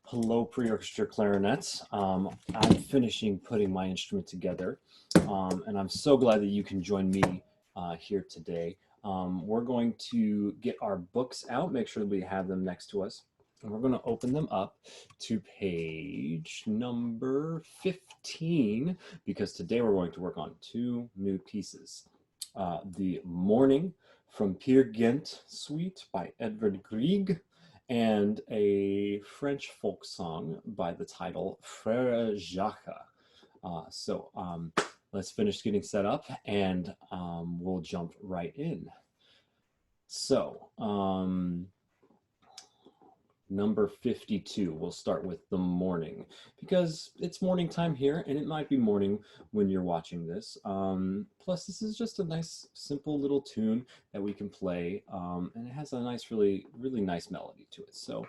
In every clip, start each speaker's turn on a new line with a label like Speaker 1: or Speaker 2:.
Speaker 1: Hello, Pre-orchestra clarinets. I'm finishing putting my instrument together, and I'm so glad that you can join me here today. We're going to get our books out, make sure that we have them next to us, and we're going to open them up to page number 15, because today we're going to work on two new pieces. The Morning from Peer Gynt Suite by Edvard Grieg, and a French folk song by the title Frère Jacques. Let's finish getting set up and we'll jump right in. So, number 52, we'll start with The Morning, because it's morning time here and it might be morning when you're watching this. Plus this is just a nice simple little tune that we can play, and it has a nice, really nice melody to it. So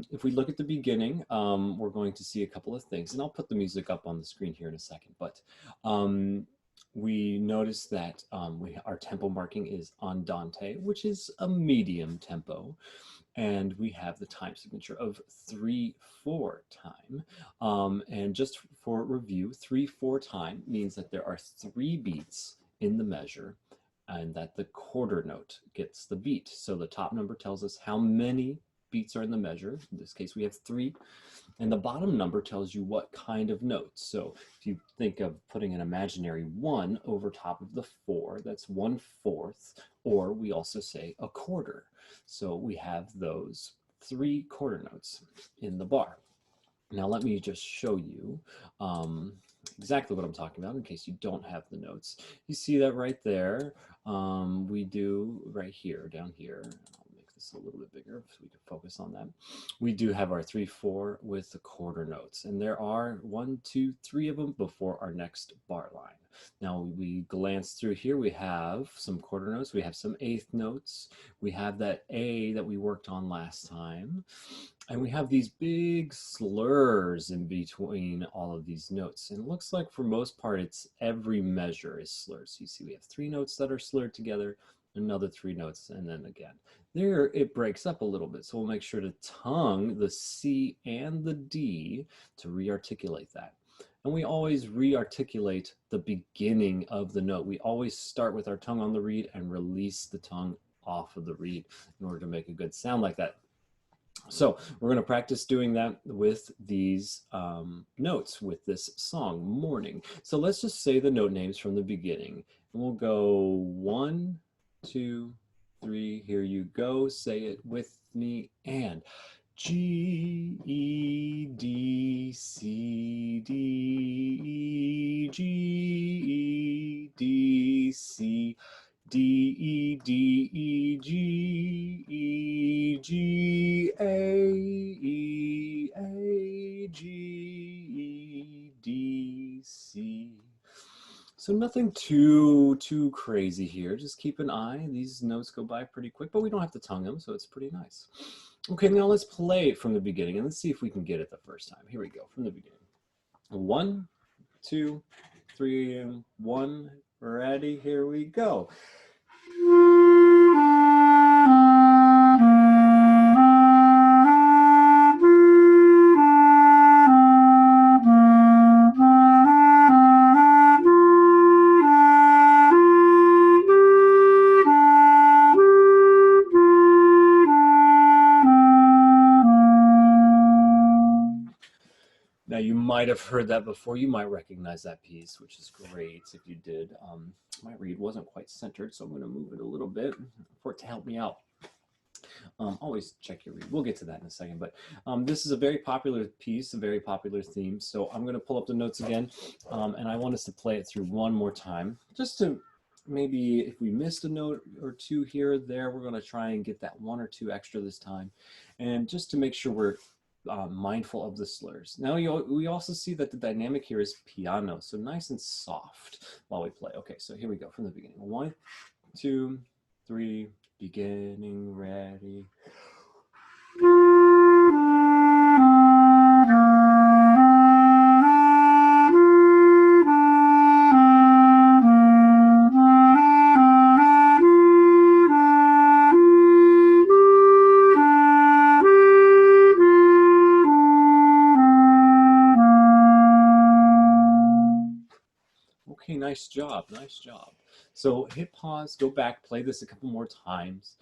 Speaker 1: if we look at the beginning, we're going to see a couple of things, and I'll put the music up on the screen here in a second, but we notice that our tempo marking is andante, which is a medium tempo. And we have the time signature of 3/4 time. And just for review, 3/4 time means that there are 3 beats in the measure and that the quarter note gets the beat. So the top number tells us how many beats are in the measure. In this case, we have 3. And the bottom number tells you what kind of notes. So if you think of putting an imaginary 1 over top of the 4, that's 1/4, or we also say a quarter. So we have those 3 quarter notes in the bar. Now let me just show you exactly what I'm talking about in case you don't have the notes. You see that right there. We do right here, down here. This a little bit bigger so we can focus on that. We do have our 3/4 with the quarter notes, and there are 1, 2, 3 of them before our next bar line. Now we glance through here, we have some quarter notes, we have some eighth notes, we have that A that we worked on last time, and we have these big slurs in between all of these notes. And it looks like for most part it's every measure is slurred. So you see we have 3 notes that are slurred together, another 3 notes, and then again. There it breaks up a little bit, so we'll make sure to tongue the C and the D to re-articulate that. And we always re-articulate the beginning of the note. We always start with our tongue on the reed and release the tongue off of the reed in order to make a good sound like that. So we're going to practice doing that with these notes, with this song, Morning. So let's just say the note names from the beginning. And we'll go 1, 2, 3, here you go, say it with me, and G, E, D, C, D, E, G, E, D, C, D, E, D, E, G, E, G, A, E, A, G, E, D, C. So nothing too crazy here. Just keep an eye. These notes go by pretty quick, but we don't have to tongue them, so it's pretty nice. Okay, now let's play it from the beginning, and let's see if we can get it the first time. Here we go, from the beginning. 1, 2, 3, and 1. Ready? Here we go. Now you might have heard that before. You might recognize that piece, which is great if you did. My reed wasn't quite centered, so I'm going to move it a little bit for it to help me out. Always check your reed. We'll get to that in a second, but this is a very popular piece, a very popular theme. So I'm going to pull up the notes again, and I want us to play it through one more time, just to maybe if we missed a note or 2 here or there, we're going to try and get that 1 or 2 extra this time, and just to make sure we're mindful of the slurs. Now we also see that the dynamic here is piano, so nice and soft while we play. Okay, so here we go from the beginning. 1, 2, 3, beginning, ready. nice job, nice job. So hit pause, go back, play this a couple more times.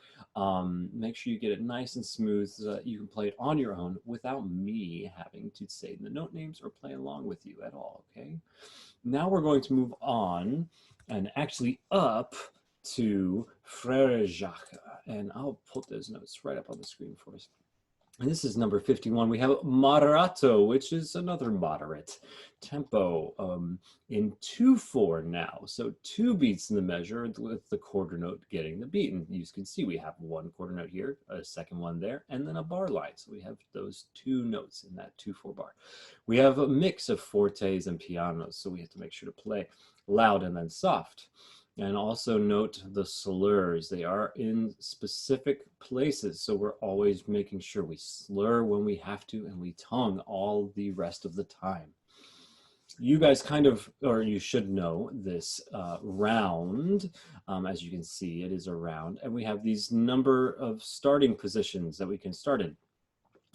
Speaker 1: Make sure you get it nice and smooth so that you can play it on your own without me having to say the note names or play along with you at all, okay? Now we're going to move on and actually up to Frere Jacques. And I'll put those notes right up on the screen for us. And this is number 51. We have moderato, which is another moderate tempo in 2/4 now. So 2 beats in the measure with the quarter note getting the beat. And you can see we have 1 quarter note here, a second one there, and then a bar line. So we have those 2 notes in that 2/4 bar. We have a mix of fortes and pianos, so we have to make sure to play loud and then soft. And also note the slurs. They are in specific places, so we're always making sure we slur when we have to and we tongue all the rest of the time. You guys kind of, or you should know this round. As you can see, it is a round, and we have these number of starting positions that we can start in.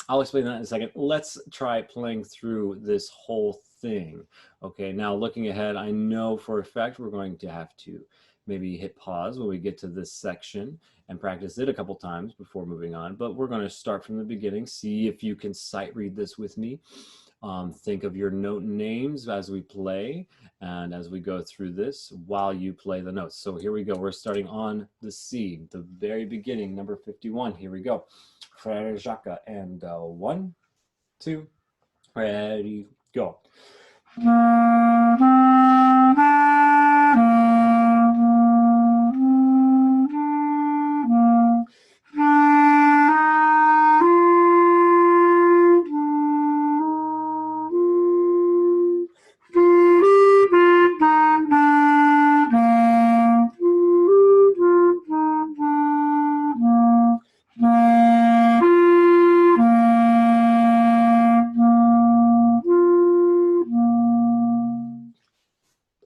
Speaker 1: I'll explain that in a second. Let's try playing through this whole thing. Okay, now looking ahead, I know for a fact we're going to have to maybe hit pause when we get to this section and practice it a couple times before moving on, but we're going to start from the beginning. See if you can sight read this with me. Think of your note names as we play and as we go through this while you play the notes. So here we go. We're starting on the C, the very beginning, number 51. Here we go. Frere Jacques, and 1, 2, ready, go.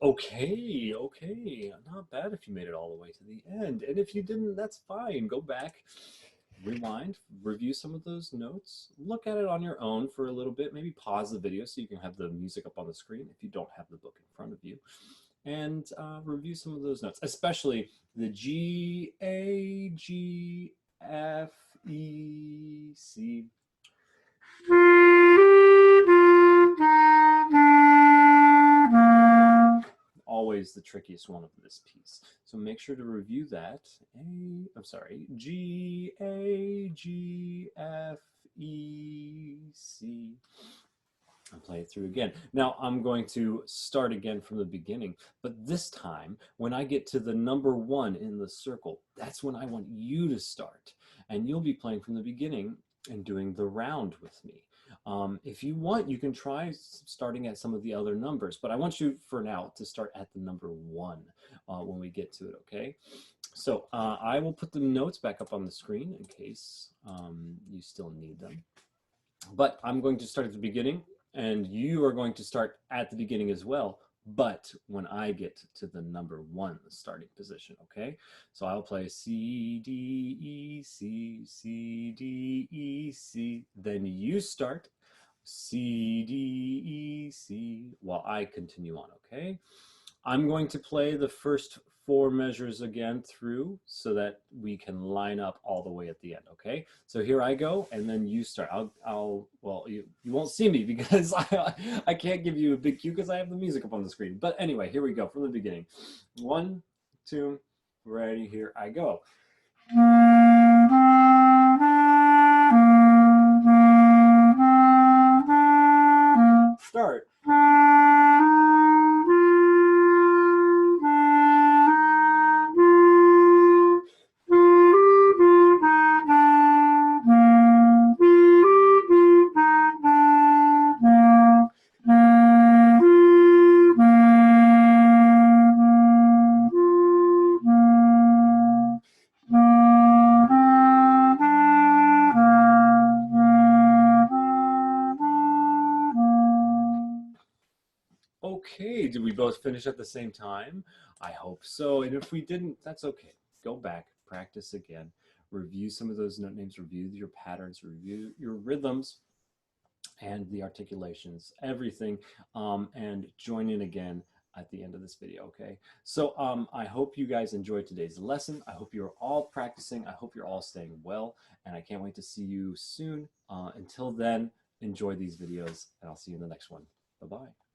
Speaker 1: Okay, okay, not bad if you made it all the way to the end. And if you didn't, that's fine. Go back, rewind, review some of those notes, look at it on your own for a little bit, maybe pause the video so you can have the music up on the screen if you don't have the book in front of you, and review some of those notes, especially the G, A, G, F, E, C. Always the trickiest one of this piece. So make sure to review that. G, A, G, F, E, C. I'll play it through again. Now I'm going to start again from the beginning, but this time when I get to the number 1 in the circle, that's when I want you to start. And you'll be playing from the beginning and doing the round with me. If you want, you can try starting at some of the other numbers, but I want you for now to start at the number 1 when we get to it, okay? So I will put the notes back up on the screen in case you still need them. But I'm going to start at the beginning, and you are going to start at the beginning as well, but when I get to the number 1 starting position, okay? So I'll play C, D, E, C, C, D, E, C. Then you start C, D, E, C while I continue on, okay? I'm going to play the first 4 measures again through so that we can line up all the way at the end, okay? So here I go, and then you start. Well, you won't see me because I can't give you a big cue because I have the music up on the screen. But anyway, here we go from the beginning. 1, 2, ready, here I go. Start. Okay, did we both finish at the same time? I hope so, and if we didn't, that's okay. Go back, practice again, review some of those note names, review your patterns, review your rhythms and the articulations, everything, and join in again at the end of this video, okay? So I hope you guys enjoyed today's lesson. I hope you're all practicing. I hope you're all staying well, and I can't wait to see you soon. Until then, enjoy these videos, and I'll see you in the next one. Bye-bye.